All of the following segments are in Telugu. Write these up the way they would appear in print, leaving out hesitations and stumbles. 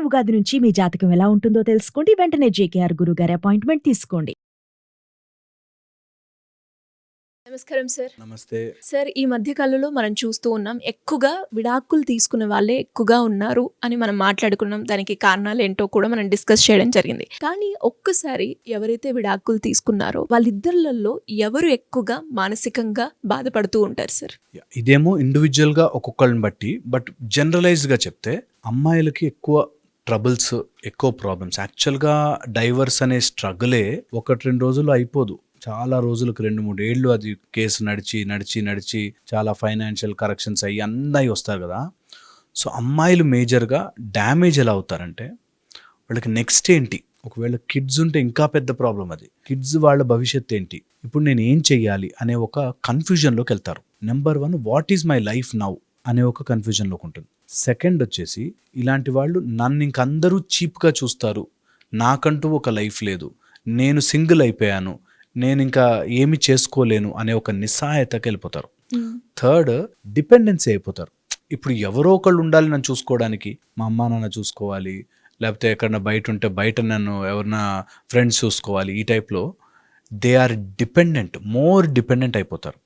ఉగాది నుంచి మీ జాతకం ఎలా ఉంటుందో తెలుసుకోండి. వెంటనే జేకేఆర్ గురుగారి అపాయింట్మెంట్ తీసుకోండి. నమస్కారం సార్. నమస్తే. సార్, ఈ మధ్య కాలంలో మనం చూస్తూ ఉన్నాం, ఎక్కువగా విడాకులు తీసుకునే వాళ్ళే ఎక్కువగా ఉన్నారు అని మనం మాట్లాడుకున్నాం. దానికి కారణాలు ఏంటో కూడా మనం డిస్కస్ చేయడం జరిగింది. కానీ ఒక్కసారి ఎవరైతే విడాకులు తీసుకున్నారో వాళ్ళిద్దరిలో ఎవరు ఎక్కువగా మానసికంగా బాధపడుతూ ఉంటారు సార్? ఇదేమో ఇండివిజువల్గా ఒక్కొక్కళ్ళని బట్టి, బట్ జనరలైజ్గా చెప్తే అమ్మాయిలకి ఎక్కువ ట్రబుల్స్, ఎక్కువ ప్రాబ్లమ్స్. యాక్చువల్గా డైవర్స్ అనే స్ట్రగులే 1-2 రోజుల్లో అయిపోదు. చాలా రోజులకు 2-3 ఏళ్ళు అది కేసు నడిచి చాలా ఫైనాన్షియల్ కరెక్షన్స్ అయ్యి అన్నీ వస్తారు కదా. సో అమ్మాయిలు మేజర్గా డ్యామేజ్ ఎలా అవుతారంటే, వాళ్ళకి నెక్స్ట్ ఏంటి, ఒకవేళ కిడ్స్ ఉంటే ఇంకా పెద్ద ప్రాబ్లం. అది కిడ్స్ వాళ్ళ భవిష్యత్ ఏంటి, ఇప్పుడు నేను ఏం చెయ్యాలి అనే ఒక కన్ఫ్యూజన్లోకి వెళ్తారు. Number 1, what is my life now అనే ఒక కన్ఫ్యూజన్లోకి ఉంటుంది. సెకండ్ వచ్చేసి, ఇలాంటి వాళ్ళు నన్ను ఇంకందరూ చీప్గా చూస్తారు, నాకంటూ ఒక లైఫ్ లేదు, నేను సింగిల్ అయిపోయాను, నేను ఇంకా ఏమి చేసుకోలేను అనే ఒక నిస్సహాయతకి వెళ్ళిపోతారు. థర్డ్, డిపెండెన్సీ అయిపోతారు. ఇప్పుడు ఎవరో ఒకళ్ళు ఉండాలి నన్ను చూసుకోవడానికి, మా అమ్మ నాన్న చూసుకోవాలి, లేకపోతే ఎక్కడన్నా బయట ఉంటే బయట నన్ను ఎవరన్నా ఫ్రెండ్స్ చూసుకోవాలి. ఈ టైప్లో దే ఆర్ మోర్ డిపెండెంట్ అయిపోతారు.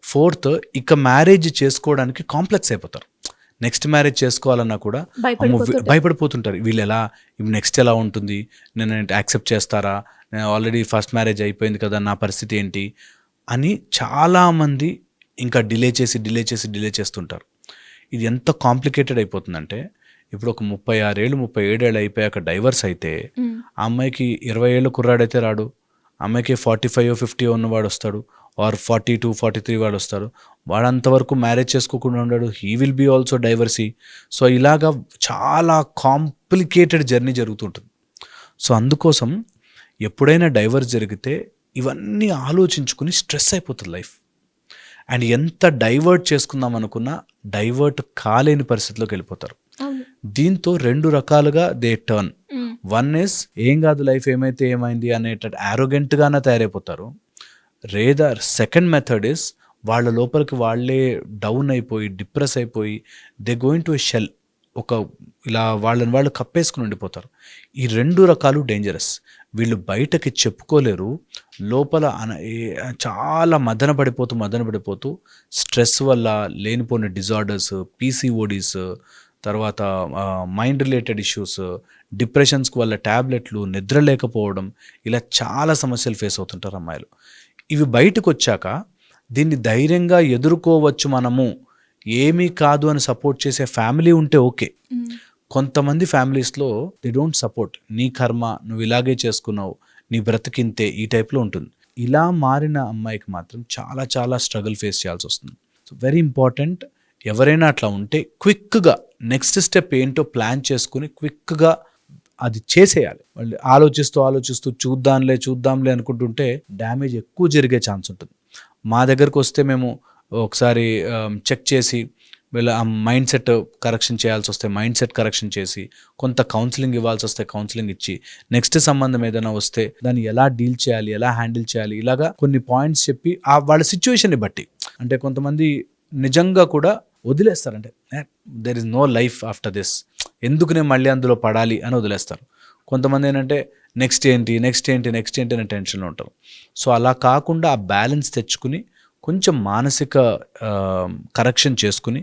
ఫోర్త్, ఇక మ్యారేజ్ చేసుకోవడానికి కాంప్లెక్స్ అయిపోతారు. నెక్స్ట్ మ్యారేజ్ చేసుకోవాలన్నా కూడా భయపడిపోతుంటారు. వీళ్ళు ఎలా, ఇప్పుడు నెక్స్ట్ ఎలా ఉంటుంది, నేను యాక్సెప్ట్ చేస్తారా, నేను ఆల్రెడీ ఫస్ట్ మ్యారేజ్ అయిపోయింది కదా, నా పరిస్థితి ఏంటి అని చాలామంది ఇంకా డిలే చేస్తుంటారు. ఇది ఎంత కాంప్లికేటెడ్ అయిపోతుందంటే, ఇప్పుడు ఒక 36 ఏళ్ళు 37 ఏళ్ళు అయిపోయాక డైవర్స్ అయితే ఆ అమ్మాయికి 20 ఏళ్ళు కుర్రాడైతే రాడు, అమ్మాయికి 45-50 ఉన్నవాడు వస్తాడు, ఆర్ 42-43 వాడు వస్తాడు. వాడంతవరకు మ్యారేజ్ చేసుకోకుండా ఉన్నాడు, he will be also divorcee. So ఇలాగా చాలా కాంప్లికేటెడ్ జర్నీ జరుగుతుంటుంది. సో అందుకోసం ఎప్పుడైనా డైవర్స్ జరిగితే ఇవన్నీ ఆలోచించుకుని స్ట్రెస్ అయిపోతుంది లైఫ్. అండ్ ఎంత డైవర్ట్ చేసుకుందాం అనుకున్నా డైవర్ట్ కాలేని పరిస్థితిలోకి వెళ్ళిపోతారు. దీంతో 2 రకాలుగా దే టర్న్. వన్ ఇస్, ఏం కాదు లైఫ్, ఏమైతే ఏమైంది అనేటట్టు యారోగెంట్గానే తయారైపోతారు. రేదర్ సెకండ్ మెథడ్ ఇస్, వాళ్ళ లోపలికి వాళ్ళే డౌన్ అయిపోయి డిప్రెస్ అయిపోయి they going to a shell, ఒక ఇలా వాళ్ళని వాళ్ళు కప్పేసుకుని ఉండిపోతారు. ఈ 2 రకాలు డేంజరస్. వీళ్ళు బయటకి చెప్పుకోలేరు, లోపల చాలా మదన పడిపోతూ స్ట్రెస్ వల్ల లేనిపోయిన డిజార్డర్స్, పీసీఓడీస్, తర్వాత మైండ్ రిలేటెడ్ ఇష్యూస్, డిప్రెషన్స్కి వల్ల ట్యాబ్లెట్లు, నిద్ర లేకపోవడం, ఇలా చాలా సమస్యలు ఫేస్ అవుతుంటారు అమ్మాయిలు. ఇవి బయటకు వచ్చాక దీన్ని ధైర్యంగా ఎదుర్కోవచ్చు మనము, ఏమీ కాదు అని సపోర్ట్ చేసే ఫ్యామిలీ ఉంటే ఓకే. కొంతమంది ఫ్యామిలీస్లో దే డోంట్ సపోర్ట్, నీ కర్మ, నువ్వు ఇలాగే చేసుకున్నావు, నీ బ్రతికింతే, ఈ టైప్లో ఉంటుంది. ఇలా మారిన అమ్మాయికి మాత్రం చాలా చాలా స్ట్రగుల్ ఫేస్ చేయాల్సి వస్తుంది. సో వెరీ ఇంపార్టెంట్, ఎవరైనా అట్లా ఉంటే క్విక్గా నెక్స్ట్ స్టెప్ ఏంటో ప్లాన్ చేసుకుని క్విక్గా అది చేసేయాలి. వాళ్ళు ఆలోచిస్తూ చూద్దాంలే అనుకుంటుంటే డ్యామేజ్ ఎక్కువ జరిగే ఛాన్స్ ఉంటుంది. మా దగ్గరకు వస్తే మేము ఒకసారి చెక్ చేసి, వీళ్ళ మైండ్ సెట్ కరెక్షన్ చేయాల్సి వస్తే మైండ్ సెట్ కరెక్షన్ చేసి, కొంత కౌన్సిలింగ్ ఇవ్వాల్సి వస్తే కౌన్సిలింగ్ ఇచ్చి, నెక్స్ట్ సంబంధం ఏదైనా వస్తే దాన్ని ఎలా డీల్ చేయాలి, ఎలా హ్యాండిల్ చేయాలి, ఇలాగా కొన్ని పాయింట్స్ చెప్పి వాళ్ళ సిచ్యువేషన్ని బట్టి. అంటే కొంతమంది నిజంగా కూడా వదిలేస్తారంటే, there is no life after this, ఎందుకు నేను మళ్ళీ అందులో పడాలి అని వదిలేస్తారు. కొంతమంది ఏంటంటే నెక్స్ట్ ఏంటి అనే టెన్షన్లో ఉంటారు. సో అలా కాకుండా ఆ బ్యాలెన్స్ తెచ్చుకుని కొంచెం మానసిక కరెక్షన్ చేసుకుని,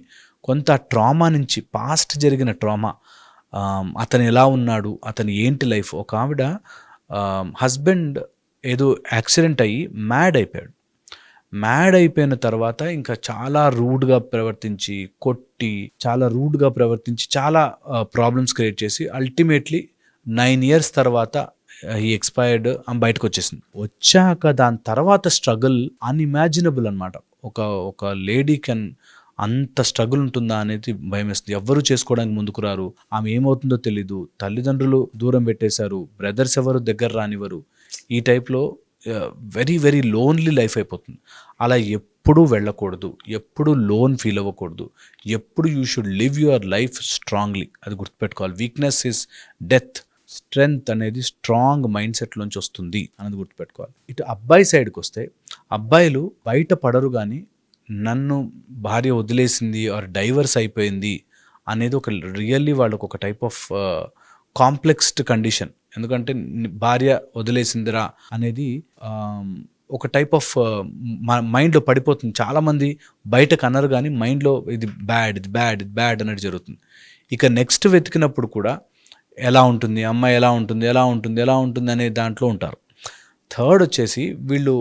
కొంత ట్రామా నుంచి, పాస్ట్ జరిగిన ట్రామా, అతను ఎలా ఉన్నాడు, అతను ఏంటి లైఫ్. ఒక ఆవిడ హస్బెండ్ ఏదో యాక్సిడెంట్ అయ్యి మ్యాడ్ అయిపోయిన తర్వాత ఇంకా చాలా రూడ్గా ప్రవర్తించి, చాలా ప్రాబ్లమ్స్ క్రియేట్ చేసి అల్టిమేట్లీ 9 years తర్వాత ఈ ఎక్స్పైర్డ్ బయటకు వచ్చాక దాని తర్వాత స్ట్రగుల్ అన్ఇమాజినబుల్ అనమాట. ఒక లేడీ కెన్ అంత స్ట్రగుల్ ఉంటుందా అనేది భయం వేస్తుంది. ఎవ్వరూ చేసుకోవడానికి ముందుకు రారు, ఆమె ఏమవుతుందో తెలీదు, తల్లిదండ్రులు దూరం పెట్టేశారు, బ్రదర్స్ ఎవరు దగ్గర రానివ్వరు. ఈ టైప్లో వెరీ వెరీ లోన్లీ లైఫ్ అయిపోతుంది. అలా ఎప్పుడూ వెళ్ళకూడదు, ఎప్పుడు లోన్ ఫీల్ అవ్వకూడదు, ఎప్పుడు you should live your life strongly. అది గుర్తుపెట్టుకోవాలి. వీక్నెస్ ఇస్ డెత్, స్ట్రెంగ్త్ అనేది స్ట్రాంగ్ మైండ్ సెట్లోంచి వస్తుంది అనేది గుర్తుపెట్టుకోవాలి. ఇటు అబ్బాయి సైడ్కి వస్తే, అబ్బాయిలు బయట పడరు కానీ నన్ను భార్య వదిలేసింది ఆర్ డైవర్స్ అయిపోయింది అనేది ఒక రియల్లీ వాళ్ళకు ఒక టైప్ ఆఫ్ కాంప్లెక్స్డ్ కండిషన్. ఎందుకంటే భార్య వదిలేసిందిరా అనేది ఒక టైప్ ఆఫ్ మైండ్లో పడిపోతుంది. చాలామంది బయటకు అన్నారు కానీ మైండ్లో ఇది బ్యాడ్ అనేది జరుగుతుంది. ఇక నెక్స్ట్ వెతికినప్పుడు కూడా ఎలా ఉంటుంది అమ్మాయి, ఎలా ఉంటుంది అనే దాంట్లో ఉంటారు. థర్డ్ వచ్చేసి వీళ్ళు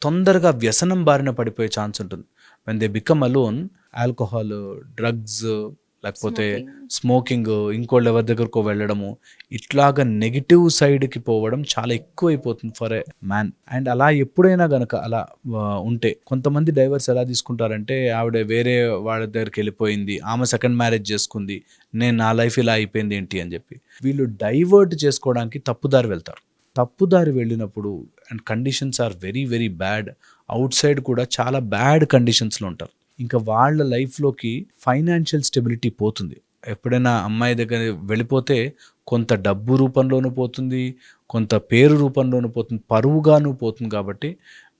తొందరగా వ్యసనం బారిన పడిపోయే ఛాన్స్ ఉంటుంది. When they become alone, alcohol, drugs, లేకపోతే స్మోకింగ్, ఇంకోళ్ళు ఎవరి దగ్గరకో వెళ్ళడము, ఇట్లాగా నెగిటివ్ సైడ్కి పోవడం చాలా ఎక్కువైపోతుంది ఫర్ ఏ మ్యాన్. అండ్ అలా ఎప్పుడైనా గనక అలా ఉంటే కొంతమంది డైవర్స్ ఎలా తీసుకుంటారంటే, ఆవిడ వేరే వాళ్ళ దగ్గరికి వెళ్ళిపోయింది, ఆమె సెకండ్ మ్యారేజ్ చేసుకుంది, నా లైఫ్ ఇలా అయిపోయింది ఏంటి అని చెప్పి వీళ్ళు డైవర్ట్ చేసుకోవడానికి తప్పుదారి వెళ్తారు. తప్పుదారి వెళ్ళినప్పుడు and conditions are very very bad, outside కూడా చాలా బ్యాడ్ కండిషన్స్లో ఉంటారు. ఇంకా వాళ్ళ లైఫ్లోకి ఫైనాన్షియల్ స్టెబిలిటీ పోతుంది. ఎప్పుడైనా అమ్మాయి దగ్గర వెళ్ళిపోతే కొంత డబ్బు రూపంలోనూ పోతుంది, కొంత పేరు రూపంలోనూ పోతుంది, పరువుగాను పోతుంది. కాబట్టి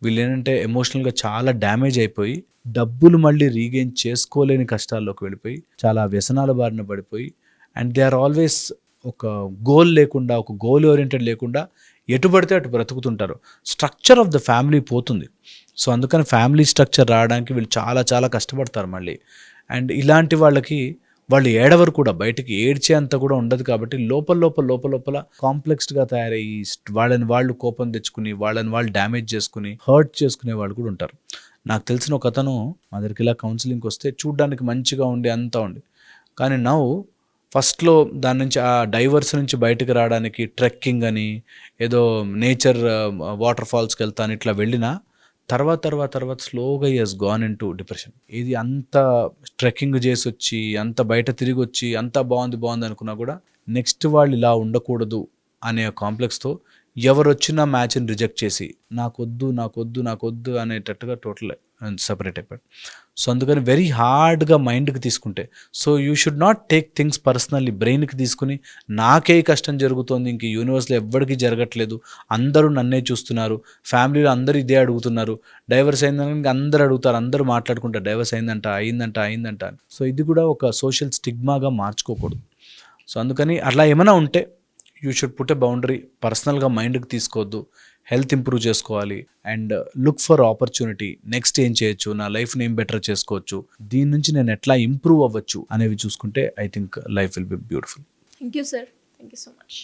వీళ్ళు ఏంటంటే ఎమోషనల్గా చాలా డ్యామేజ్ అయిపోయి డబ్బులు మళ్ళీ రీగెయిన్ చేసుకోలేని కష్టాల్లోకి వెళ్ళిపోయి చాలా వ్యసనాల బారిన పడిపోయి, అండ్ దే ఆర్ ఆల్వేస్ ఒక గోల్ లేకుండా, ఒక గోల్ ఓరియంటెడ్ లేకుండా ఎటు పడితే అటు బ్రతుకుతుంటారు. స్ట్రక్చర్ ఆఫ్ ద ఫ్యామిలీ పోతుంది. సో అందుకని ఫ్యామిలీ స్ట్రక్చర్ రావడానికి వీళ్ళు చాలా చాలా కష్టపడతారు మళ్ళీ. అండ్ ఇలాంటి వాళ్ళకి వాళ్ళు ఏడవరు కూడా, బయటికి ఏడ్చే అంత కూడా ఉండదు. కాబట్టి లోపల కాంప్లెక్స్డ్గా తయారయ్యి వాళ్ళని వాళ్ళు కోపం తెచ్చుకుని, వాళ్ళని వాళ్ళు డ్యామేజ్ చేసుకుని, హర్ట్ చేసుకునే వాళ్ళు కూడా ఉంటారు. నాకు తెలిసిన ఒక అతను మా దగ్గరికి ఇలా కౌన్సిలింగ్కి వస్తే చూడ్డానికి మంచిగా ఉండి అంతా ఉండి, కానీ ఫస్ట్లో దాని నుంచి ఆ డైవర్స్ నుంచి బయటకు రావడానికి ట్రెక్కింగ్ అని, ఏదో నేచర్ వాటర్ ఫాల్స్కి వెళ్తాను ఇట్లా వెళ్ళినా తర్వాత స్లోగా he has gone in to depression. ఇది అంత ట్రెక్కింగ్ చేసి వచ్చి, అంత బయట తిరిగి వచ్చి, అంత బాగుంది అనుకున్నా కూడా నెక్స్ట్ వాళ్ళు ఇలా ఉండకూడదు అనే కాంప్లెక్స్తో ఎవరు వచ్చినా మ్యాచ్ని రిజెక్ట్ చేసి నాకొద్దు అనేటట్టుగా టోటల్ సపరేట్ అయిపోయాడు. సో అందుకని వెరీ హార్డ్గా మైండ్కి తీసుకుంటే, so you should not take things personally. బ్రెయిన్కి తీసుకుని నాకే కష్టం జరుగుతోంది, ఇంక యూనివర్స్లో ఎవ్వడికి జరగట్లేదు, అందరూ నన్నే చూస్తున్నారు, ఫ్యామిలీలో అందరూ ఇదే అడుగుతున్నారు, డైవర్స్ అయిందని ఇంకా అందరూ అడుగుతారు, అందరూ మాట్లాడుకుంటారు డైవర్స్ అయిందంట. సో ఇది కూడా ఒక సోషల్ స్టిగ్మాగా మార్చుకోకూడదు. సో అందుకని అట్లా ఏమైనా ఉంటే you should put a boundary. పర్సనల్గా మైండ్కి తీసుకోవద్దు, హెల్త్ ఇంప్రూవ్ చేసుకోవాలి and look for opportunity. Next ఏం చేయొచ్చు, నా లైఫ్ని ఏం బెటర్ చేసుకోవచ్చు, దీని నుంచి నేను ఎట్లా ఇంప్రూవ్ అవ్వచ్చు అనేవి చూసుకుంటే I think life will be beautiful. Thank you sir, thank you so much.